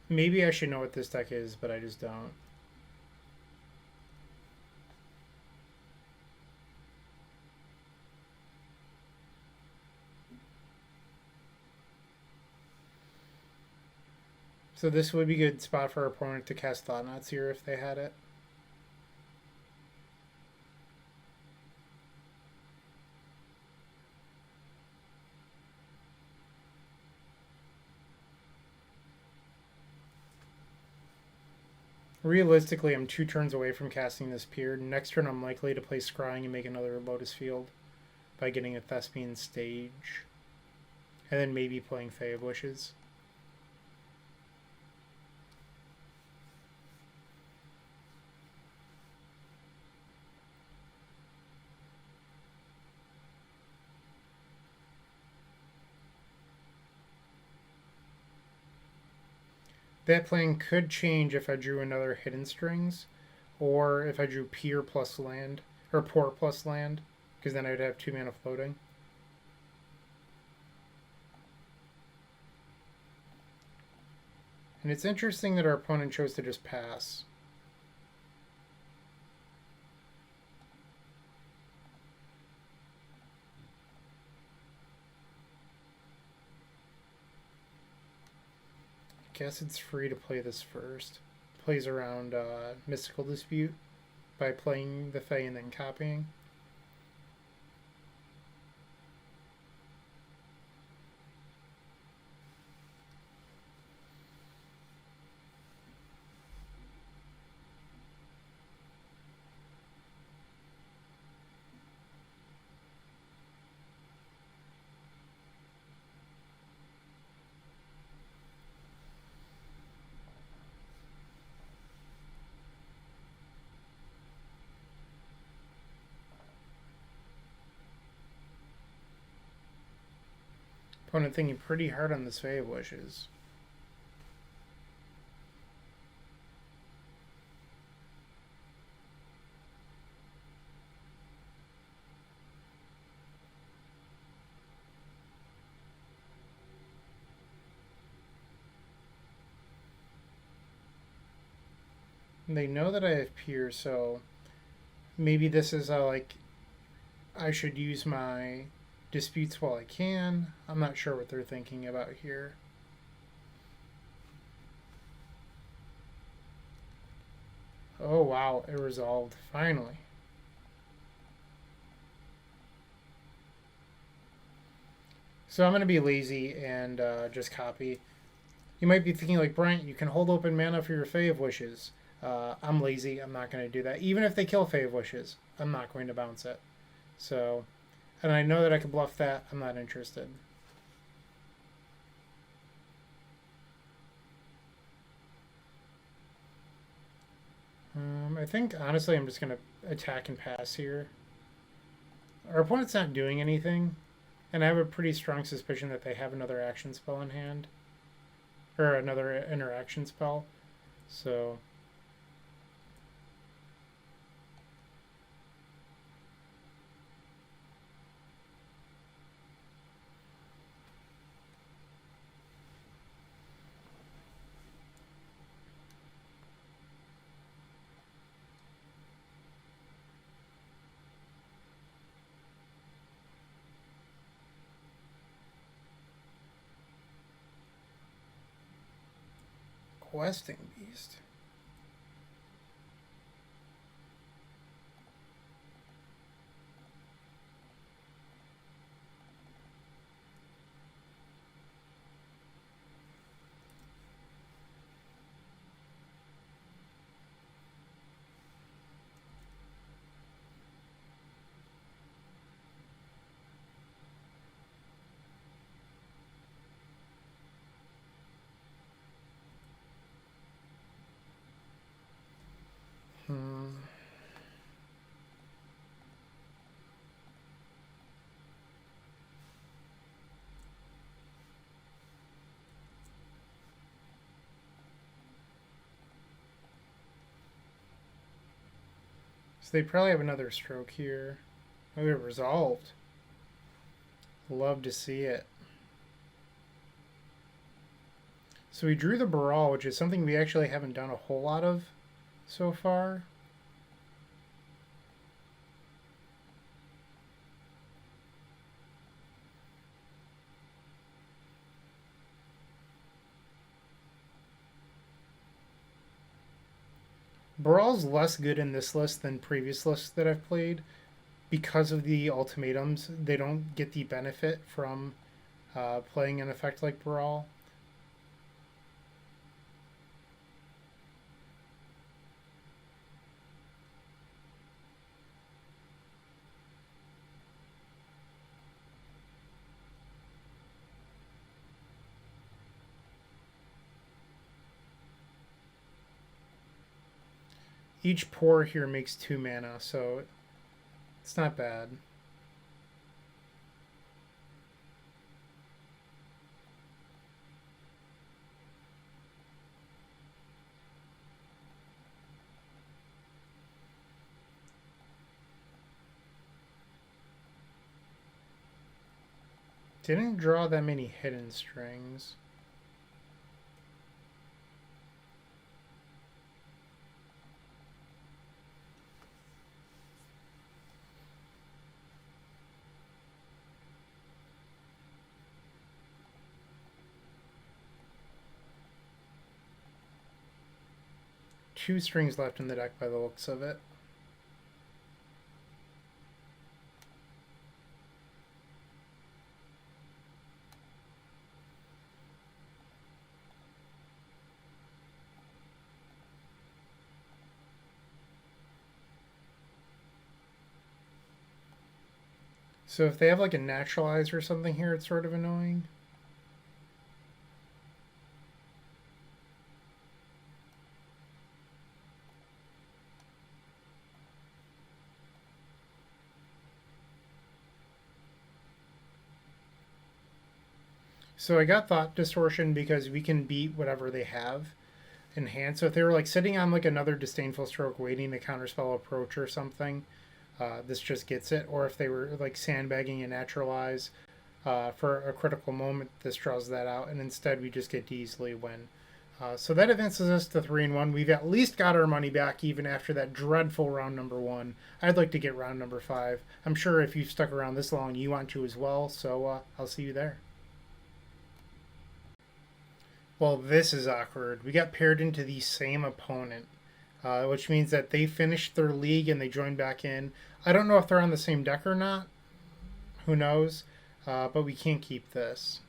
[SPEAKER 1] Maybe I should know what this deck is, but I just don't. So this would be a good spot for our opponent to cast Thought-Knots here if they had it. Realistically, I'm 2 turns away from casting this Pier. Next turn, I'm likely to play Scrying and make another Lotus Field by getting a Thespian stage. And then maybe playing Fae of Wishes. That plan could change if I drew another Hidden Strings, or if I drew Pier plus land, or Pore plus land, because then I'd have 2 mana floating. And it's interesting that our opponent chose to just pass. Guess it's free to play this first. Plays around Mystical Dispute by playing the Fae and then copying. Opponent thinking pretty hard on this Fae of Wishes. And they know that I have Pier, so maybe this is like I should use my disputes while I can. I'm not sure what they're thinking about here. Oh wow, it resolved, finally. So I'm going to be lazy and just copy. You might be thinking like, Bryant, you can hold open mana for your Fae of Wishes. I'm lazy, I'm not going to do that. Even if they kill Fae of Wishes, I'm not going to bounce it. So, and I know that I can bluff that, I'm not interested. I think, honestly, I'm just going to attack and pass here. Our opponent's not doing anything, and I have a pretty strong suspicion that they have another action spell in hand. Or another interaction spell. So... Questing Beast. So they probably have another stroke here. Oh, it resolved. Love to see it. So we drew the Baral, which is something we actually haven't done a whole lot of so far. Baral's less good in this list than previous lists that I've played because of the ultimatums. They don't get the benefit from playing an effect like Baral. Each Pore here makes 2 mana, so it's not bad. Didn't draw that many hidden strings. Two strings left in the deck by the looks of it. So if they have like a naturalize or something here, it's sort of annoying. So I got Thought Distortion because we can beat whatever they have in hand. So if they were like sitting on like another Disdainful Stroke waiting to counterspell Approach or something, this just gets it. Or if they were like sandbagging and naturalize for a critical moment, this draws that out. And instead we just get to easily win. So that advances us to 3-1. We've at least got our money back even after that dreadful round number 1. I'd like to get round number 5. I'm sure if you've stuck around this long, you want to as well. So I'll see you there. Well, this is awkward. We got paired into the same opponent. which means that they finished their league and they joined back in. I don't know if they're on the same deck or not. Who knows? But we can't keep this.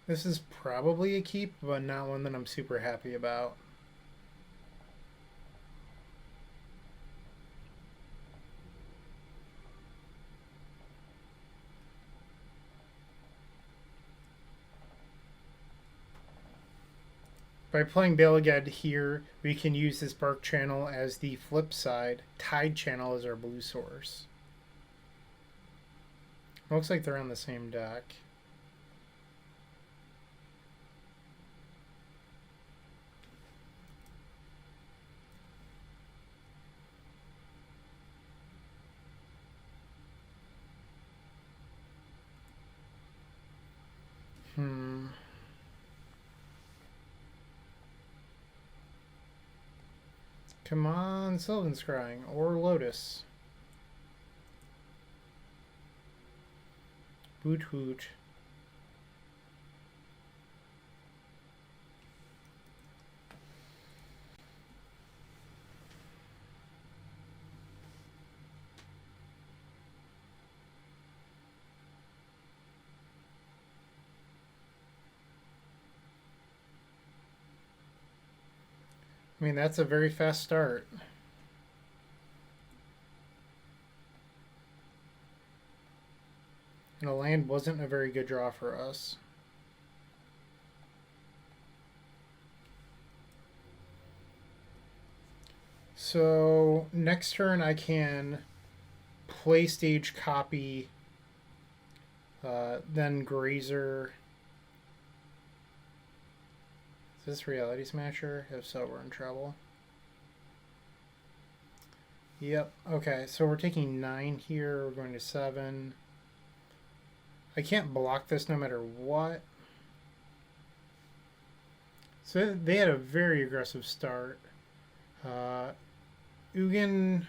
[SPEAKER 1] This is probably a keep, but not one that I'm super happy about. By playing Balagad here, we can use this Bark channel as the flip side. Tide channel is our blue source. Looks like they're on the same deck. Come on, Sylvan Scrying or Lotus. Hoot hoot. I mean, that's a very fast start. And a land wasn't a very good draw for us. So next turn I can play stage copy, then Grazer. Is this Reality Smasher? If so, we're in trouble. Yep. Okay, so we're taking 9 here. We're going to 7. I can't block this no matter what. So they had a very aggressive start. Ugin,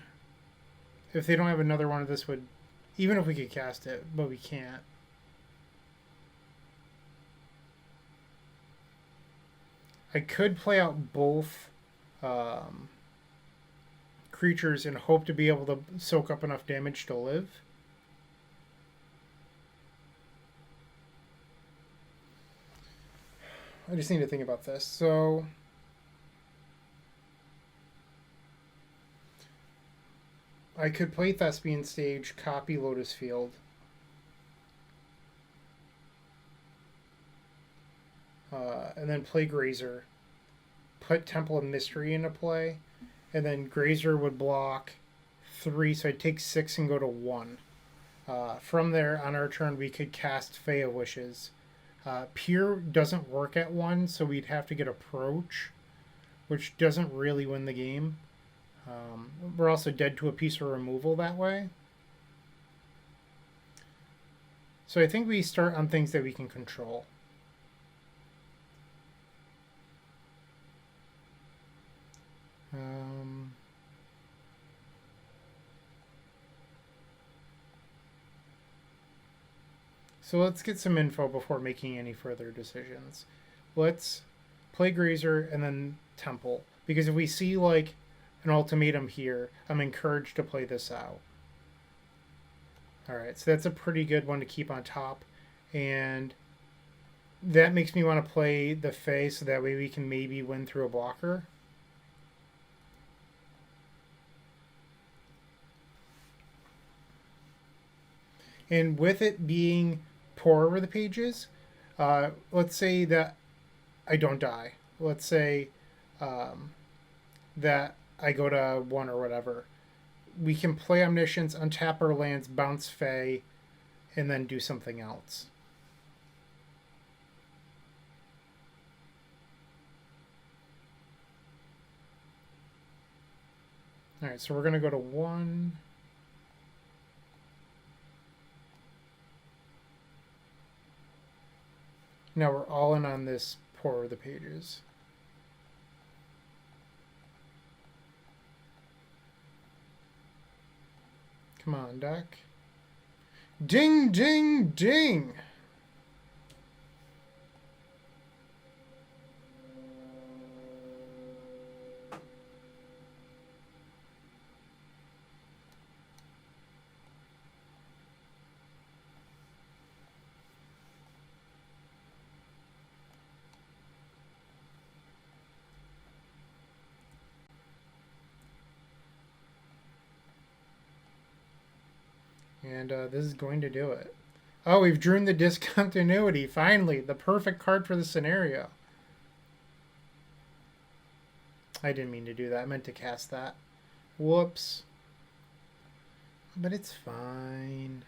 [SPEAKER 1] if they don't have another one of this, would, even if we could cast it, but we can't. I could play out both creatures and hope to be able to soak up enough damage to live. I just need to think about this. So I could play Thespian stage, copy Lotus Field. And then play Grazer. Put Temple of Mystery into play. And then Grazer would block 3, so I'd take 6 and go to 1. From there, on our turn, we could cast Fae of Wishes. Peer doesn't work at 1, so we'd have to get Approach, which doesn't really win the game. We're also dead to a piece of removal that way. So I think we start on things that we can control. So let's get some info before making any further decisions. Let's play Grazer and then Temple. Because if we see like an ultimatum here, I'm encouraged to play this out. Alright, so that's a pretty good one to keep on top. And that makes me want to play the Fae so that way we can maybe win through a blocker. And with it being Pore Over the Pages, let's say that I don't die. Let's say that I go to 1 or whatever. We can play Omniscience, untap our lands, bounce Fae, and then do something else. Alright, so we're going to go to 1. Now we're all in on this Pore Over the Pages. Come on, deck. Ding, ding, ding! And this is going to do it. Oh, we've drawn the discontinuity. Finally, the perfect card for the scenario. I didn't mean to do that. I meant to cast that. Whoops. But it's fine.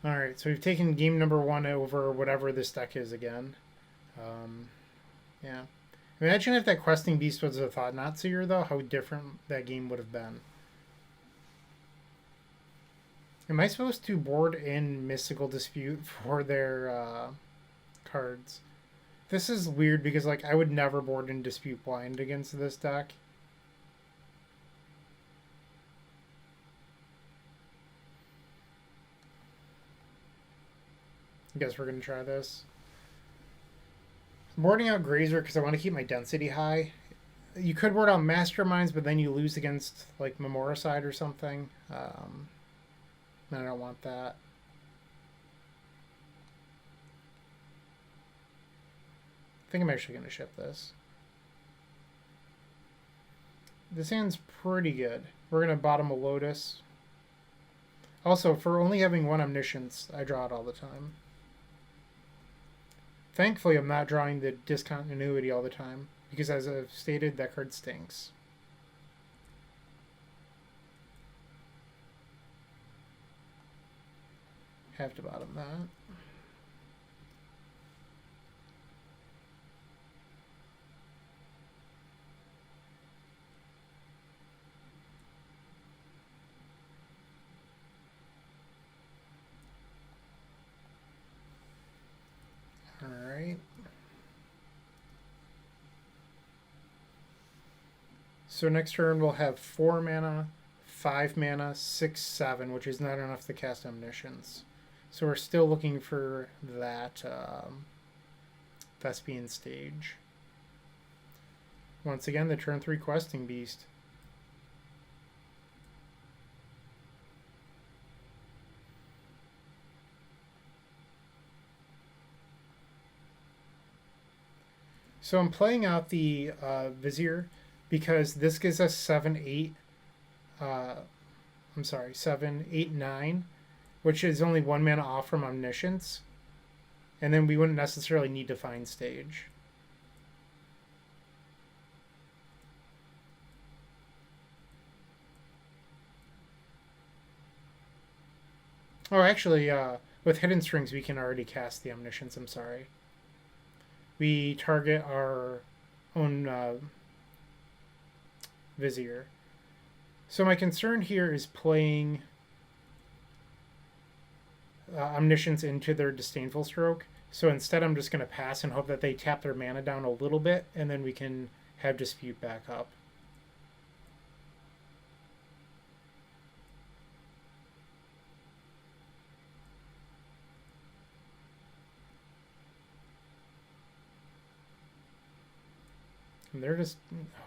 [SPEAKER 1] Alright, so we've taken game number 1 over whatever this deck is again. Yeah. Imagine if that Questing Beast was a Thought-Knot Seer, though, how different that game would have been. Am I supposed to board in Mystical Dispute for their cards? This is weird because, like, I would never board in Dispute Blind against this deck. I guess we're going to try this. I'm boarding out Grazer because I want to keep my density high. You could board out Masterminds, but then you lose against, like, Memoricide or something. I don't want that. I think I'm actually going to ship this. This hand's pretty good. We're going to bottom a Lotus. Also, for only having one Omniscience, I draw it all the time. Thankfully, I'm not drawing the discontinuity all the time, because as I've stated, that card stinks. Have to bottom that. Alright. So next turn we'll have 4 mana, 5 mana, 6, 7, which is not enough to cast Omniscience. So we're still looking for that Thespian stage. Once again, the turn 3 Questing Beast. So I'm playing out the Vizier because this gives us 7, 8. 7, 8, 9, which is only 1 mana off from Omniscience. And then we wouldn't necessarily need to find stage. Oh, actually, with Hidden Strings, we can already cast the Omniscience. I'm sorry. We target our own Vizier. So my concern here is playing Omniscience into their Disdainful Stroke. So instead I'm just going to pass and hope that they tap their mana down a little bit, and then we can have Dispute back up. And they're just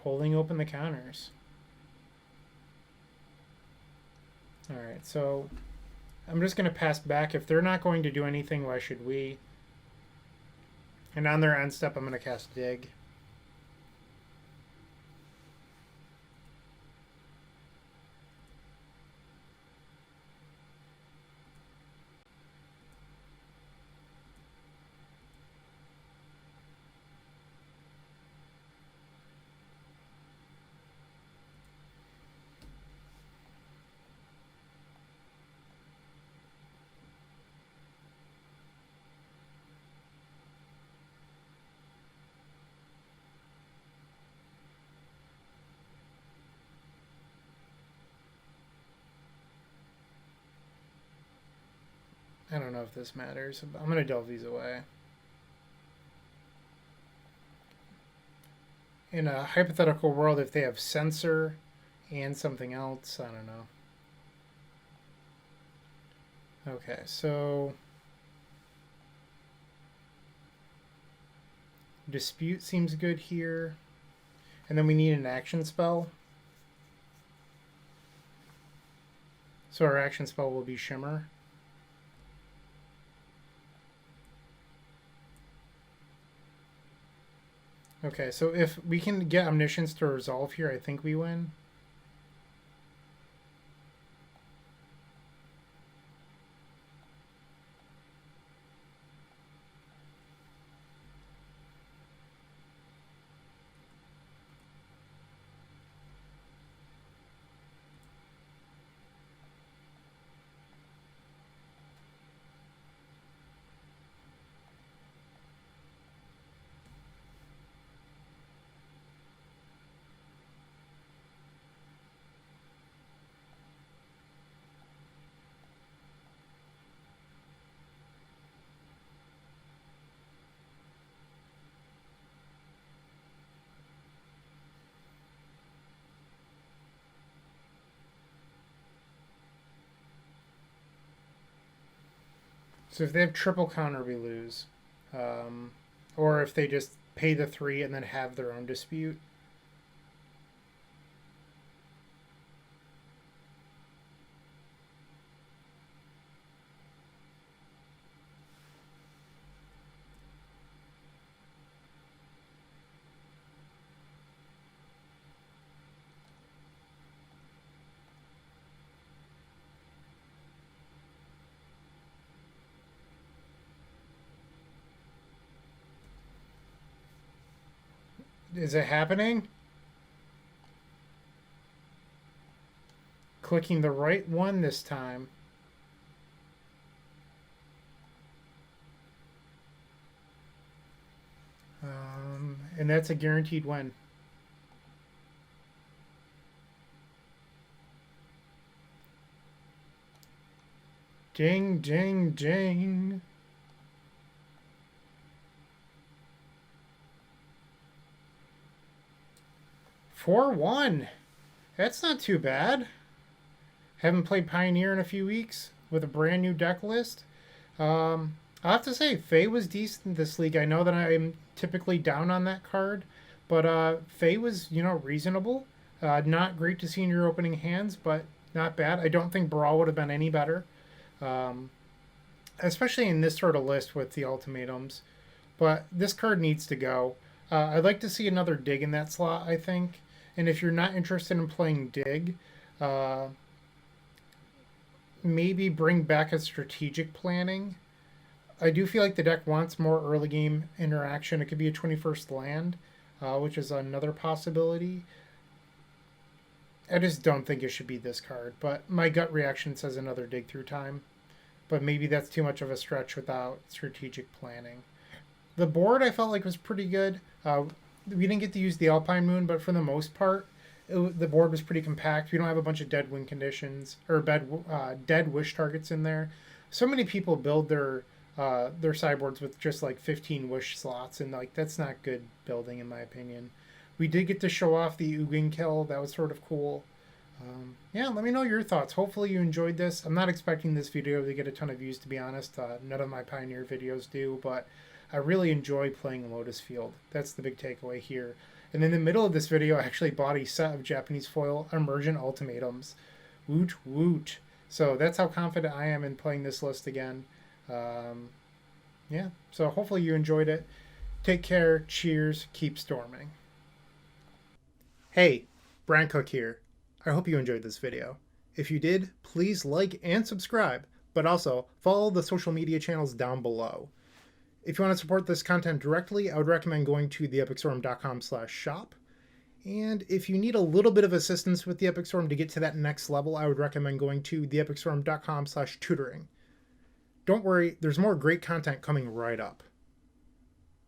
[SPEAKER 1] holding open the counters. Alright, so I'm just going to pass back. If they're not going to do anything, why should we? And on their end step, I'm going to cast Dig. I don't know if this matters, but I'm going to delve these away. In a hypothetical world, if they have Censor and something else, I don't know. Okay, so Dispute seems good here. And then we need an action spell. So our action spell will be Shimmer. Okay, so if we can get Omniscience to resolve here, I think we win. So if they have triple counter, we lose. Or if they just pay the 3 and then have their own dispute. Is it happening? Clicking the right one this time. And that's a guaranteed win. Ding, ding, ding. Four one. That's not too bad. Haven't played Pioneer in a few weeks with a brand new deck list. I'll have to say, Fae was decent this league. I know that I'm typically down on that card, but Fae was, reasonable. Not great to see in your opening hands, but not bad. I don't think Baral would have been any better, especially in this sort of list with the ultimatums. But this card needs to go. I'd like to see another dig in that slot, I think. And if you're not interested in playing dig, maybe bring back a strategic planning. I do feel like the deck wants more early game interaction. It could be a 21st land, which is another possibility. I just don't think it should be this card, but my gut reaction says another dig through time. But maybe that's too much of a stretch without strategic planning. The board I felt like was pretty good. We didn't get to use the Alpine Moon, but for the most part, the board was pretty compact. We don't have a bunch of dead win conditions or dead wish targets in there. So many people build their sideboards with just like 15 wish slots, and like that's not good building in my opinion. We did get to show off the Ugin kill. That was sort of cool. Yeah, let me know your thoughts. Hopefully you enjoyed this. I'm not expecting this video to get a ton of views, to be honest. None of my Pioneer videos do, but I really enjoy playing Lotus Field. That's the big takeaway here. And in the middle of this video, I actually bought a set of Japanese foil Emergent Ultimatums. Woot woot. So that's how confident I am in playing this list again. Yeah, so hopefully you enjoyed it. Take care. Cheers. Keep storming. Hey, Bryant Cook here. I hope you enjoyed this video. If you did, please like and subscribe, but also follow the social media channels down below. If you want to support this content directly, I would recommend going to theepicstorm.com/shop. And if you need a little bit of assistance with the Epic Storm to get to that next level, I would recommend going to theepicstorm.com/tutoring. Don't worry, there's more great content coming right up.